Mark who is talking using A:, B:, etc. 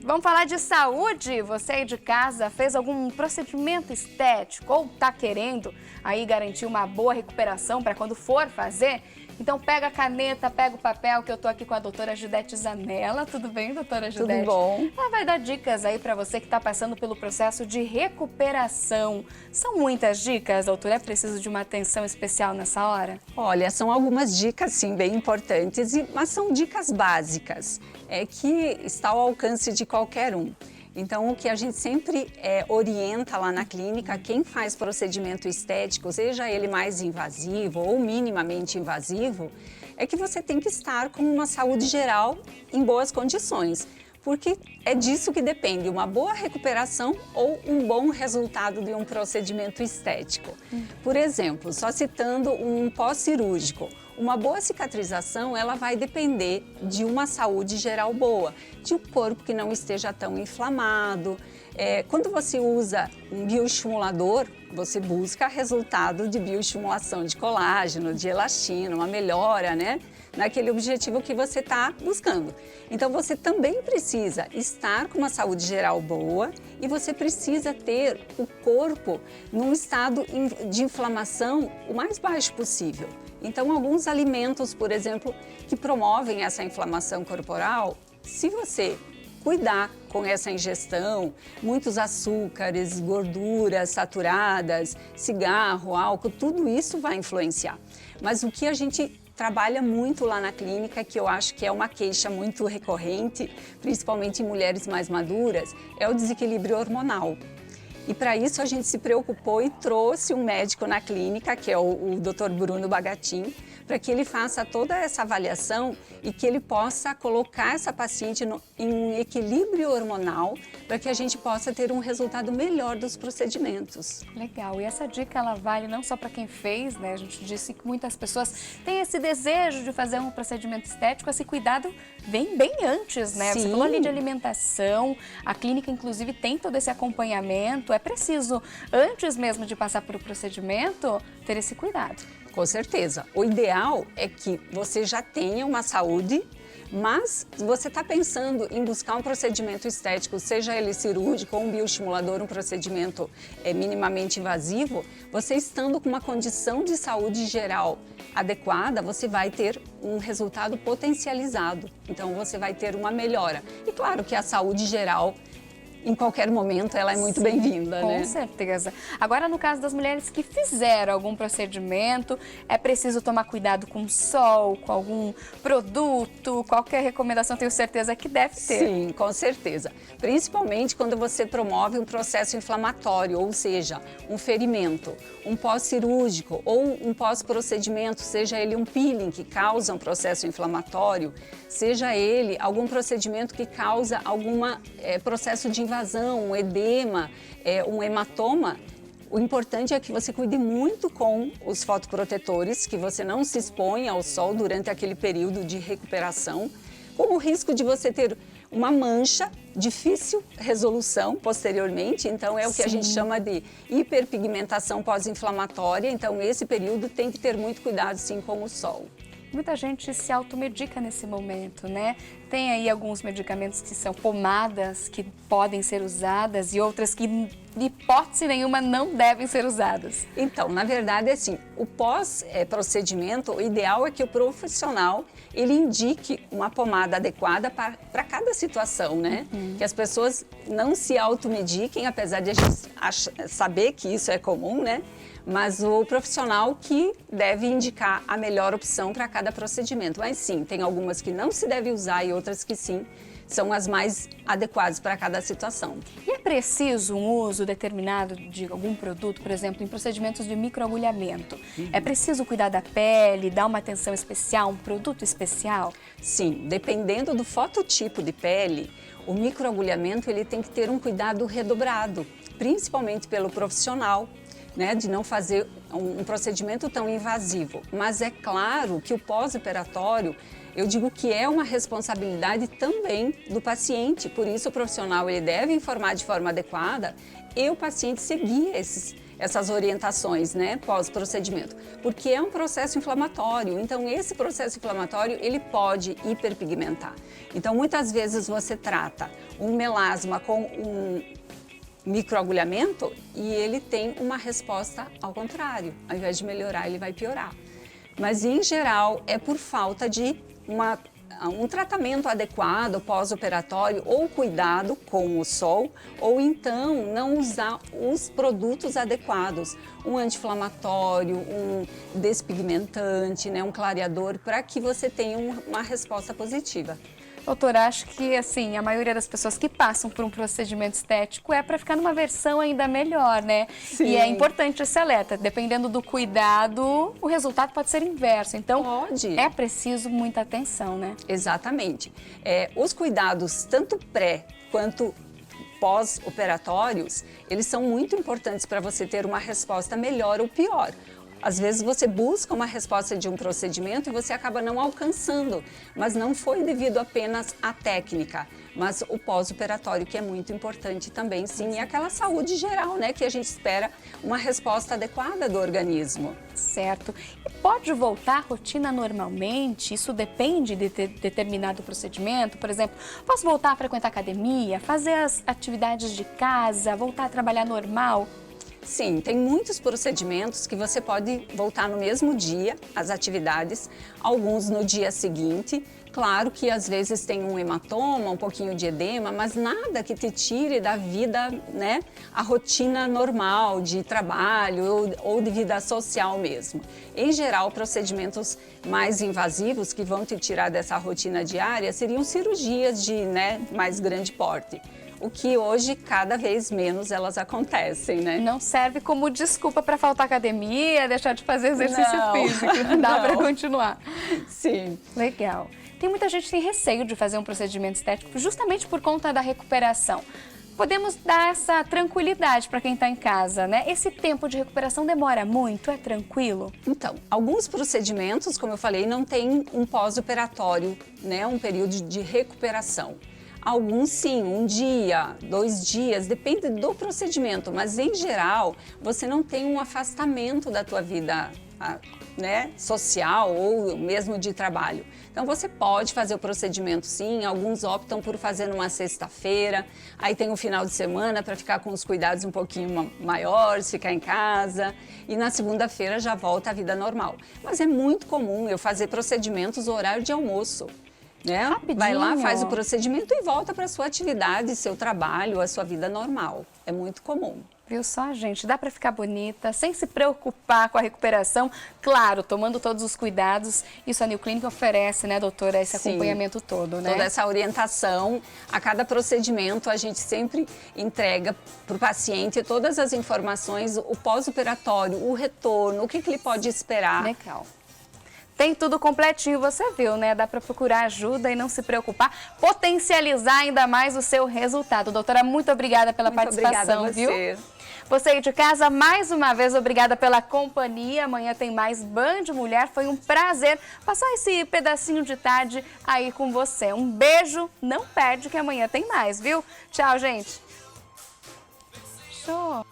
A: Vamos falar de saúde? Você aí de casa fez algum procedimento estético ou está querendo aí garantir uma boa recuperação para quando for fazer? Então pega a caneta, pega o papel, que eu tô aqui com a doutora Judete Zanella. Tudo bem, doutora Judete?
B: Tudo bom.
A: Ela vai dar dicas aí para você que está passando pelo processo de recuperação. São muitas dicas, doutora? É preciso de uma atenção especial nessa hora?
B: Olha, são algumas dicas, sim, bem importantes, mas são dicas básicas, que está ao alcance de qualquer um. Então, o que a gente sempre orienta lá na clínica, quem faz procedimento estético, seja ele mais invasivo ou minimamente invasivo, é que você tem que estar com uma saúde geral em boas condições, porque é disso que depende uma boa recuperação ou um bom resultado de um procedimento estético. Por exemplo, só citando um pós-cirúrgico, uma boa cicatrização ela vai depender de uma saúde geral boa, de um corpo que não esteja tão inflamado. Quando você usa um bioestimulador, você busca resultado de bioestimulação de colágeno, de elastina, uma melhora, né, naquele objetivo que você está buscando. Então você também precisa estar com uma saúde geral boa e você precisa ter o corpo num estado de inflamação o mais baixo possível. Então, alguns alimentos, por exemplo, que promovem essa inflamação corporal, se você cuidar com essa ingestão, muitos açúcares, gorduras saturadas, cigarro, álcool, tudo isso vai influenciar. Mas o que a gente trabalha muito lá na clínica, que eu acho que é uma queixa muito recorrente, principalmente em mulheres mais maduras, é o desequilíbrio hormonal. E para isso a gente se preocupou e trouxe um médico na clínica, que é o Dr. Bruno Bagatin, para que ele faça toda essa avaliação e que ele possa colocar essa paciente em um equilíbrio hormonal para que a gente possa ter um resultado melhor dos procedimentos.
A: Legal, e essa dica ela vale não só para quem fez, né? A gente disse que muitas pessoas têm esse desejo de fazer um procedimento estético, esse cuidado vem bem antes, né?
B: Sim.
A: Você falou ali de alimentação, a clínica inclusive tem todo esse acompanhamento, é preciso, antes mesmo de passar por o procedimento, ter esse cuidado.
B: Com certeza. O ideal é que você já tenha uma saúde, mas você está pensando em buscar um procedimento estético, seja ele cirúrgico ou um bioestimulador, um procedimento minimamente invasivo, você estando com uma condição de saúde geral adequada, você vai ter um resultado potencializado. Então, você vai ter uma melhora. E claro que a saúde geral, em qualquer momento, ela é muito bem-vinda, né?
A: Com certeza. Agora, no caso das mulheres que fizeram algum procedimento, é preciso tomar cuidado com o sol, com algum produto, qualquer recomendação, tenho certeza que deve ter.
B: Sim, com certeza. Principalmente quando você promove um processo inflamatório, ou seja, um ferimento, um pós-cirúrgico ou um pós-procedimento, seja ele um peeling que causa um processo inflamatório, seja ele algum procedimento que causa algum processo de invasão, um edema, um hematoma. O importante é que você cuide muito com os fotoprotetores, que você não se exponha ao sol durante aquele período de recuperação, com o risco de você ter uma mancha, difícil resolução posteriormente, então é o que a gente chama de hiperpigmentação pós-inflamatória, então esse período tem que ter muito cuidado sim com o sol.
A: Muita gente se automedica nesse momento, né? Tem aí alguns medicamentos que são pomadas que podem ser usadas e outras que, de hipótese nenhuma, não devem ser usadas.
B: Então, na verdade, assim, o pós-procedimento, o ideal é que o profissional, ele indique uma pomada adequada para cada situação, né? Que as pessoas não se automediquem, apesar de a gente saber que isso é comum, né? Mas o profissional que deve indicar a melhor opção para cada procedimento. Mas sim, tem algumas que não se deve usar e outras que sim, são as mais adequadas para cada situação.
A: E é preciso um uso determinado de algum produto, por exemplo, em procedimentos de microagulhamento? É preciso cuidar da pele, dar uma atenção especial, um produto especial?
B: Sim, dependendo do fototipo de pele, o microagulhamento ele tem que ter um cuidado redobrado, principalmente pelo profissional, né, de não fazer um procedimento tão invasivo. Mas é claro que o pós-operatório, eu digo que é uma responsabilidade também do paciente, por isso o profissional ele deve informar de forma adequada e o paciente seguir essas orientações, né, pós-procedimento, porque é um processo inflamatório. Então, esse processo inflamatório, ele pode hiperpigmentar. Então, muitas vezes você trata um melasma com um microagulhamento e ele tem uma resposta ao contrário. Ao invés de melhorar, ele vai piorar. Mas, em geral, é por falta de um tratamento adequado pós-operatório ou cuidado com o sol, ou então não usar os produtos adequados, um anti-inflamatório, um despigmentante, né, um clareador, para que você tenha uma resposta positiva.
A: Doutora, acho que assim, a maioria das pessoas que passam por um procedimento estético é para ficar numa versão ainda melhor, né?
B: Sim.
A: E é importante esse alerta, dependendo do cuidado, o resultado pode ser inverso. Então, é preciso muita atenção, né?
B: Exatamente. Os cuidados, tanto pré quanto pós-operatórios, eles são muito importantes para você ter uma resposta melhor ou pior. Às vezes você busca uma resposta de um procedimento e você acaba não alcançando, mas não foi devido apenas à técnica, mas o pós-operatório, que é muito importante também, sim, e aquela saúde geral, né, que a gente espera uma resposta adequada do organismo.
A: Certo. E pode voltar à rotina normalmente? Isso depende de determinado procedimento? Por exemplo, posso voltar a frequentar a academia, fazer as atividades de casa, voltar a trabalhar normal?
B: Sim, tem muitos procedimentos que você pode voltar no mesmo dia, as atividades, alguns no dia seguinte. Claro que às vezes tem um hematoma, um pouquinho de edema, mas nada que te tire da vida, né, a rotina normal de trabalho ou de vida social mesmo. Em geral, procedimentos mais invasivos que vão te tirar dessa rotina diária seriam cirurgias de, né, mais grande porte. O que hoje, cada vez menos, elas acontecem, né?
A: Não serve como desculpa para faltar academia, deixar de fazer exercício físico. Dá para continuar.
B: Sim.
A: Legal. Tem muita gente que tem receio de fazer um procedimento estético justamente por conta da recuperação. Podemos dar essa tranquilidade para quem está em casa, né? Esse tempo de recuperação demora muito? É tranquilo?
B: Então, alguns procedimentos, como eu falei, não tem um pós-operatório, né? Um período de recuperação. Alguns sim, 1 dia, 2 dias, depende do procedimento, mas em geral você não tem um afastamento da tua vida, né, social ou mesmo de trabalho. Então você pode fazer o procedimento sim, alguns optam por fazer numa sexta-feira, aí tem um final de semana para ficar com os cuidados um pouquinho maiores, ficar em casa, e na segunda-feira já volta à vida normal. Mas é muito comum eu fazer procedimentos no horário de almoço. Né?
A: Rapidinho.
B: Vai lá, faz o procedimento e volta para a sua atividade, seu trabalho, a sua vida normal. É muito comum.
A: Viu só, gente? Dá para ficar bonita, sem se preocupar com a recuperação. Claro, tomando todos os cuidados. Isso a New Clinic oferece, né, doutora? Esse acompanhamento todo, né?
B: Toda essa orientação. A cada procedimento, a gente sempre entrega para o paciente todas as informações, o pós-operatório, o retorno, o que ele pode esperar.
A: Legal. Tem tudo completinho, você viu, né? Dá para procurar ajuda e não se preocupar, potencializar ainda mais o seu resultado. Doutora, muito obrigada pela participação,
B: obrigada a você.
A: Viu? Você aí de casa, mais uma vez, obrigada pela companhia. Amanhã tem mais Band Mulher. Foi um prazer passar esse pedacinho de tarde aí com você. Um beijo, não perde que amanhã tem mais, viu? Tchau, gente. Show!